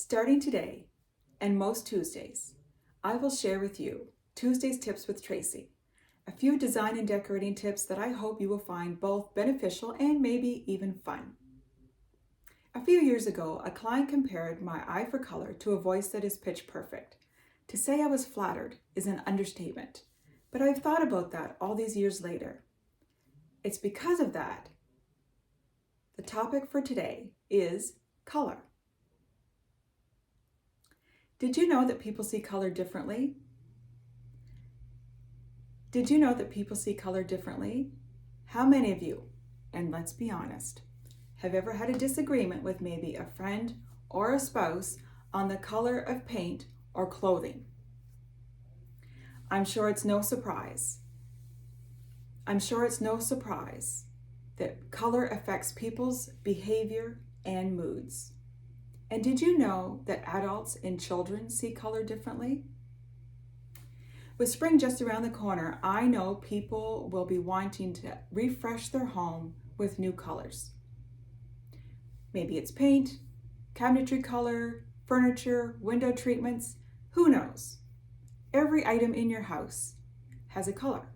Starting today, and most Tuesdays, I will share with you Tuesday's Tips with Tracy, a few design and decorating tips that I hope you will find both beneficial and maybe even fun. A few years ago, a client compared my eye for color to a voice that is pitch perfect. To say I was flattered is an understatement, but I've thought about that all these years later. It's because of that. The topic for today is color. Did you know that people see color differently? Did you know that people see color differently? How many of you, and let's be honest, have ever had a disagreement with maybe a friend or a spouse on the color of paint or clothing? I'm sure it's no surprise that color affects people's behavior and moods. And did you know that adults and children see color differently? With spring just around the corner, I know people will be wanting to refresh their home with new colors. Maybe it's paint, cabinetry color, furniture, window treatments, who knows? Every item in your house has a color.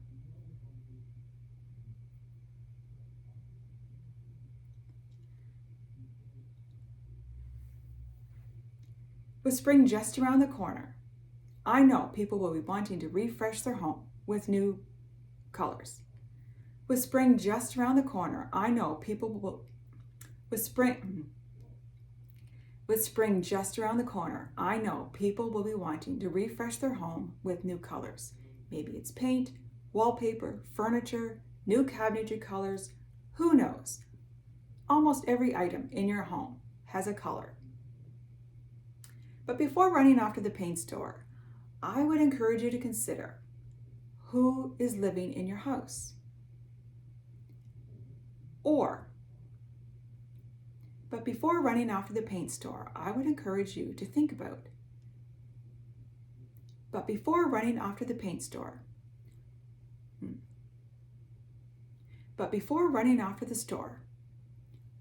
With spring just around the corner, I know people will be wanting to refresh their home with new colors. With spring just around the corner, I know people will be wanting to refresh their home with new colors. Maybe it's paint, wallpaper, furniture, new cabinetry colors, who knows? Almost every item in your home has a color. But before running off to the paint store, I would encourage you to consider who is living in your house. But before running off to the paint store, I would encourage you to think about. But before running off to the paint store,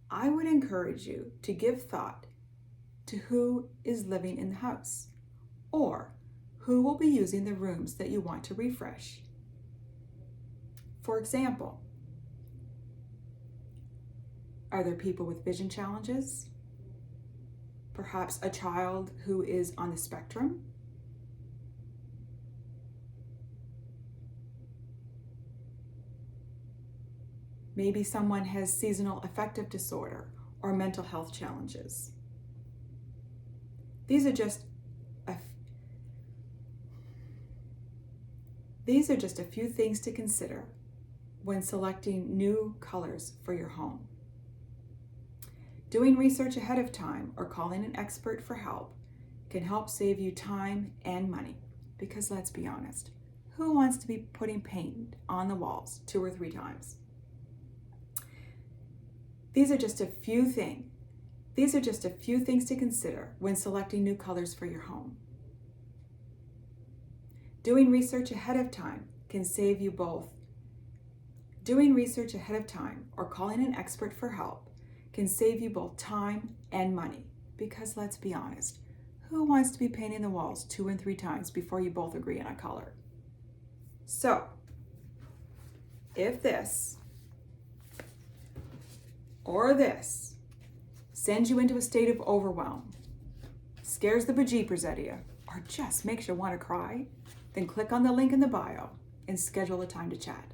I would encourage you to give thought to who is living in the house, or who will be using the rooms that you want to refresh. For example, are there people with vision challenges? Perhaps a child who is on the spectrum? Maybe someone has seasonal affective disorder or mental health challenges. These are just a few things to consider when selecting new colors for your home. Doing research ahead of time or calling an expert for help can help save you time and money, because let's be honest, who wants to be putting paint on the walls 2 or 3 times? These are just a few things to consider when selecting new colors for your home. Doing research ahead of time can save you both. Doing research ahead of time or calling an expert for help can save you both time and money, because let's be honest, who wants to be painting the walls 2 and 3 times before you both agree on a color? So, if this or this sends you into a state of overwhelm, scares the bejeepers out of you, or just makes you want to cry, then click on the link in the bio and schedule a time to chat.